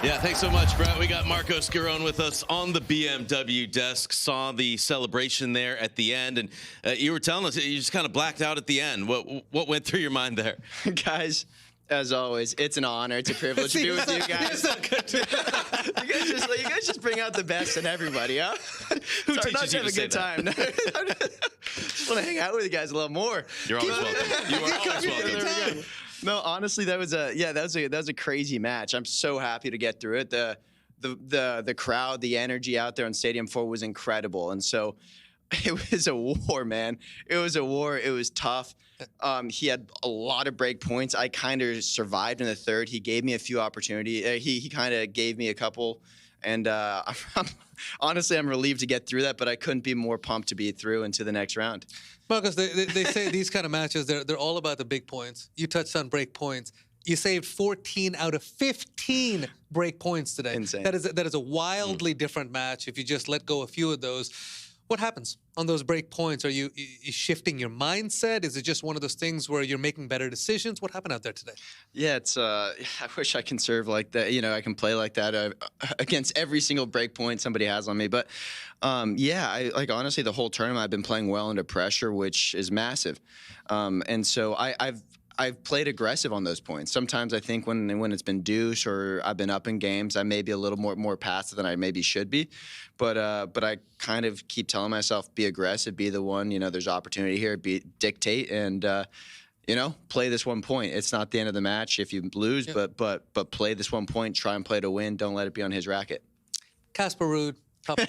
Yeah, thanks so much, Brett. We got Marcos Giron with us on the BMW desk. Saw the celebration there at the end, and you were telling us you just kind of blacked out at the end. What went through your mind there? Guys, as always, it's an honor. It's a privilege to be with you guys. You guys just bring out the best in everybody, huh? Who Sorry, teaches not you have to a say good that? time. Just want to hang out with you guys a little more. You're always welcome. You are always welcome. There we go. No, honestly, that was a crazy match. I'm so happy to get through it. The crowd, the energy out there on Stadium 4 was incredible, and so it was a war, man. It was a war. It was tough. He had a lot of break points. I kind of survived in the third. He gave me a few opportunities. He kind of gave me a couple, and honestly, I'm relieved to get through that. But I couldn't be more pumped to be through into the next round. Marcos, they say these kind of matches, they're all about the big points. You touched on break points. You saved 14 out of 15 break points today. Insane. That is a wildly different match if you just let go a few of those. What happens on those break points? Are you shifting your mindset? Is it just one of those things where you're making better decisions? What happened out there today? Yeah, it's. I wish I can serve like that. You know, I can play like that against every single break point somebody has on me. But yeah, I honestly the whole tournament I've been playing well under pressure, which is massive. And so I've played aggressive on those points. Sometimes I think when it's been deuce or I've been up in games, I may be a little more passive than I maybe should be. But I kind of keep telling myself, be aggressive, be the one. You know, there's opportunity here, dictate, and you know, play this 1 point. It's not the end of the match if you lose, but play this 1 point. Try and play to win. Don't let it be on his racket. Casper Ruud, top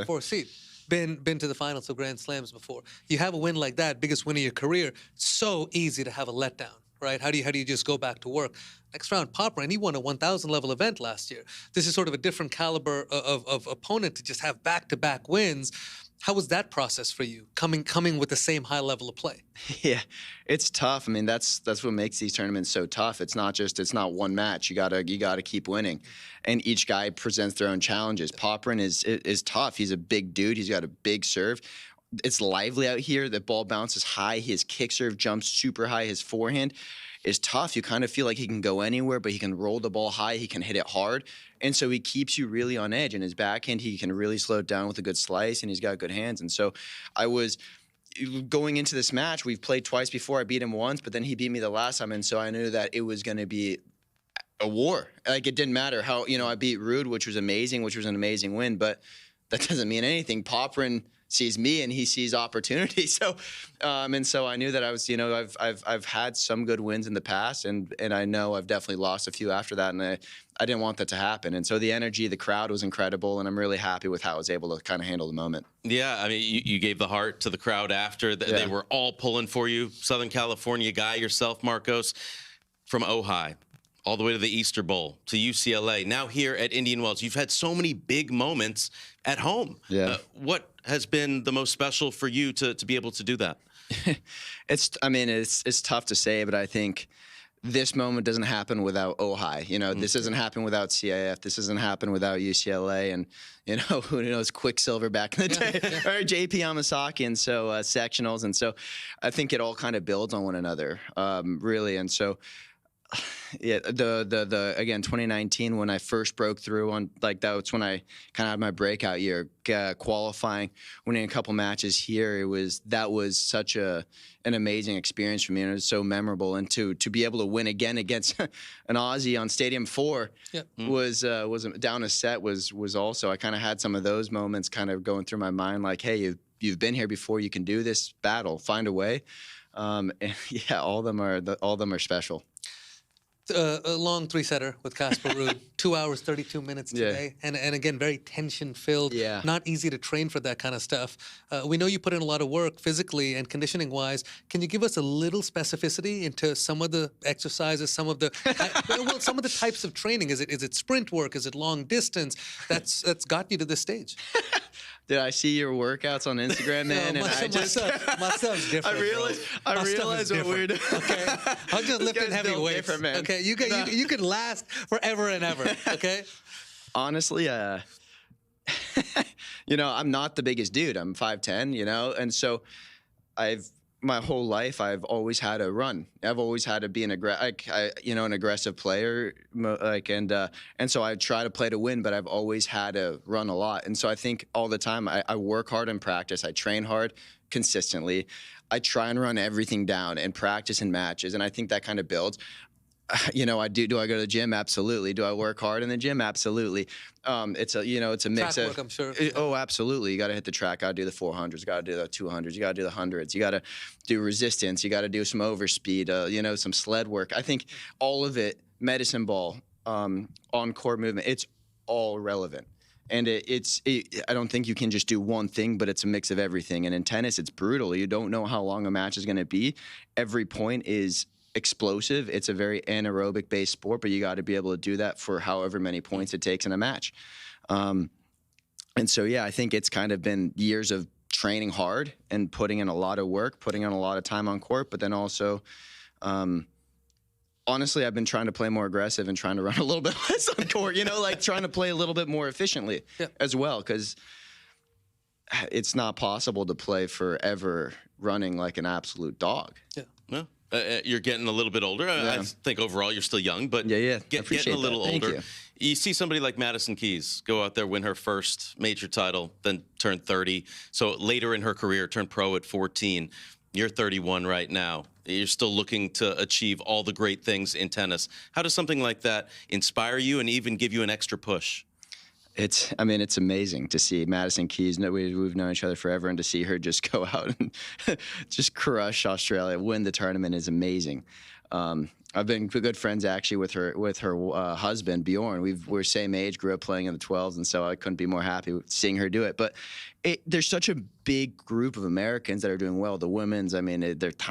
four seed. Been to the finals of Grand Slams before. You have a win like that, biggest win of your career. So easy to have a letdown, right? How do you just go back to work? Next round, Popyrin, he won a 1,000 level event last year. This is sort of a different caliber of opponent to just have back-to-back wins. How was that process for you, coming with the same high level of play? Yeah, it's tough. I mean, that's what makes these tournaments so tough. It's not one match. You gotta keep winning, and each guy presents their own challenges. Popyrin is tough. He's a big dude. He's got a big serve. It's lively out here. The ball bounces high. His kick serve jumps super high. His forehand is tough. You kind of feel like he can go anywhere, but he can roll the ball high. He can hit it hard. And so he keeps you really on edge. And his backhand, he can really slow it down with a good slice, and he's got good hands. And so I was going into this match, we've played twice before. I beat him once, but then he beat me the last time. And so I knew that it was going to be a war. Like, it didn't matter how, you know, I beat Ruud, which was amazing, which was an amazing win, but that doesn't mean anything. Popyrin sees me and he sees opportunity. So, and so I knew that I was, you know, I've had some good wins in the past, and I know I've definitely lost a few after that, and I didn't want that to happen. And so the energy, the crowd was incredible, and I'm really happy with how I was able to kind of handle the moment. Yeah, I mean, you gave the heart to the crowd after. They were all pulling for you. Southern California guy yourself, Marcos, from Ojai, all the way to the Easter Bowl, to UCLA, now here at Indian Wells. You've had so many big moments at home. Yeah. What has been the most special for you to be able to do that? It's tough to say, but I think this moment doesn't happen without Ojai. You know, this doesn't happen without CIF. This doesn't happen without UCLA. And, you know, who knows, Quicksilver back in the day, or JP Amasaki, and so sectionals. And so I think it all kind of builds on one another, really. And so, yeah, the again, 2019, when I first broke through on, like, that's when I kind of had my breakout year, qualifying, winning a couple matches here. That was such an amazing experience for me, and it was so memorable. And to be able to win again against an Aussie on Stadium 4 was down a set was also, I kind of had some of those moments kind of going through my mind, like, hey, you've been here before, you can do this battle, find a way. And yeah, all of them are special. A long three-setter with Casper Ruud, 2 hours, 32 minutes today. And again, very tension-filled. Yeah. Not easy to train for that kind of stuff. We know you put in a lot of work physically and conditioning-wise. Can you give us a little specificity into some of the exercises, some of the types of training? Is it sprint work? Is it long distance? That's got you to this stage. Did I see your workouts on Instagram, man? No, my stuff's different. I realize what we're doing. Okay, I'm just lifting heavy weights. Okay, you can last forever and ever. Okay. Honestly, you know, I'm not the biggest dude. I'm 5'10", you know, and so my whole life, I've always had to run. I've always had to be an aggressive player, and so I try to play to win, but I've always had to run a lot. And so I think all the time I work hard in practice. I train hard consistently. I try and run everything down and practice in matches, and I think that kind of builds. Do I go to the gym? Absolutely. Do I work hard in the gym? Absolutely. It's a mix Track of work, I'm sure. Oh, absolutely. You got to hit the track. Got to do the 400s. Got to do the 200s. You got to do the 100s. You got to do resistance. You got to do some overspeed. Some sled work. I think all of it, medicine ball, on court movement, it's all relevant. And I don't think you can just do one thing, but it's a mix of everything. And in tennis, it's brutal. You don't know how long a match is going to be. Every point is explosive. It's a very anaerobic based sport, but you got to be able to do that for however many points it takes in a match. And so, yeah, I think it's kind of been years of training hard and putting in a lot of work, putting in a lot of time on court, but then also, honestly, I've been trying to play more aggressive and trying to run a little bit less on court, trying to play a little bit more efficiently as well, because it's not possible to play forever running like an absolute dog. Yeah. No. You're getting a little bit older. I think overall you're still young, but getting a little older. You see somebody like Madison Keys go out there, win her first major title, then turn 30. So later in her career, turn pro at 14. You're 31 right now. You're still looking to achieve all the great things in tennis. How does something like that inspire you and even give you an extra push? It's amazing to see Madison Keys. We've known each other forever, and to see her just go out and just crush Australia, win the tournament is amazing. I've been good friends actually with her husband Bjorn. We're same age, grew up playing in the 12s, and so I couldn't be more happy with seeing her do it. But there's such a big group of Americans that are doing well. The women's, how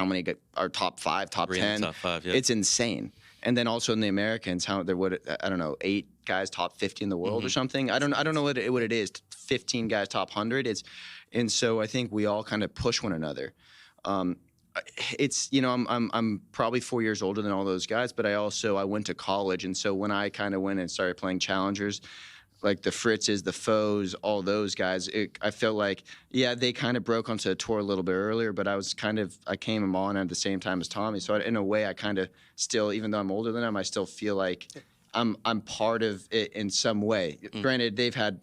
many are top 5, top 10? Top 5, yeah. It's insane. And then also in the Americans, how there would 8 guys top 50 in the world or something. I don't know what it is. 15 guys top 100. And so I think we all kind of push one another. I'm probably 4 years older than all those guys, but I went to college, and so when I kind of went and started playing challengers, like the Fritzes, the Foes, all those guys, I felt like, they kind of broke onto the tour a little bit earlier, but I came on at the same time as Tommy. So in a way, I kind of still, even though I'm older than him, I still feel like I'm part of it in some way. Granted, they've had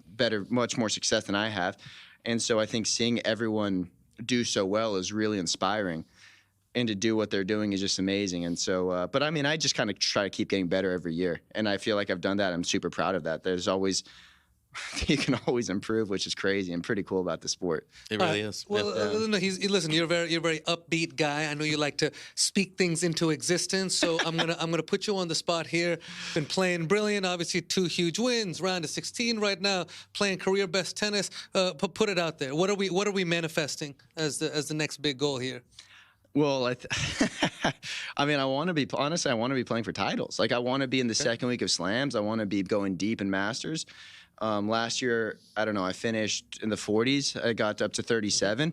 much more success than I have. And so I think seeing everyone do so well is really inspiring. And to do what they're doing is just amazing. And so, but I just kind of try to keep getting better every year. And I feel like I've done that. I'm super proud of that. You can always improve, which is crazy and pretty cool about the sport. It really is. Well, listen, you're a very upbeat guy. I know you like to speak things into existence. So I'm gonna put you on the spot here. Been playing brilliant. Obviously, 2 huge wins. Round of 16 right now. Playing career best tennis. Put it out there. What are we manifesting as the next big goal here? Well, I want to be playing for titles. Like, I want to be in the second week of slams. I want to be going deep in Masters. Last year, I finished in the 40s. I got up to 37,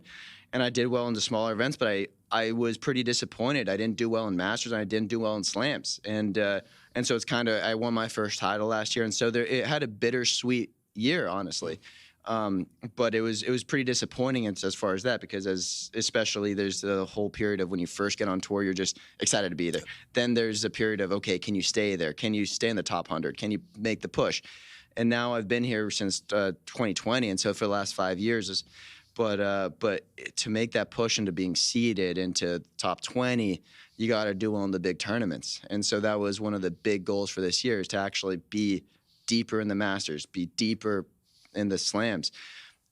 and I did well in the smaller events, but I was pretty disappointed. I didn't do well in Masters, and I didn't do well in slams. And so it's I won my first title last year, and so it had a bittersweet year, honestly. But it was pretty disappointing as far as that, because especially there's the whole period of when you first get on tour, you're just excited to be there. Then there's a period of, okay, can you stay there? Can you stay in the top 100? Can you make the push? And now I've been here since 2020, and so for the last 5 years, but to make that push into being seeded into top 20, you got to do well in the big tournaments. And so that was one of the big goals for this year, is to actually be deeper in the Masters, be deeper in the slams.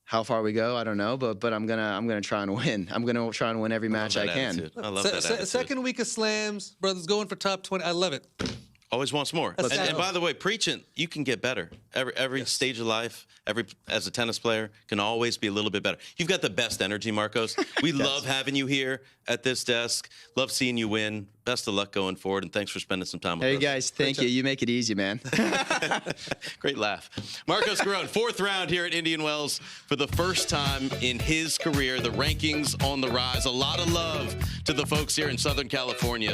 How far we go, I don't know, but I'm gonna try and win. I'm gonna try and win every match I can. I love that attitude. Second week of slams, brothers going for top 20. I love it. Always wants more. And by the way, preaching, you can get better. Every stage of life, as a tennis player, can always be a little bit better. You've got the best energy, Marcos. We love having you here at this desk. Love seeing you win. Best of luck going forward, and thanks for spending some time with us. Hey, guys, thank you. You make it easy, man. Great laugh. Marcos Giron, 4th round here at Indian Wells for the first time in his career. The rankings on the rise. A lot of love to the folks here in Southern California.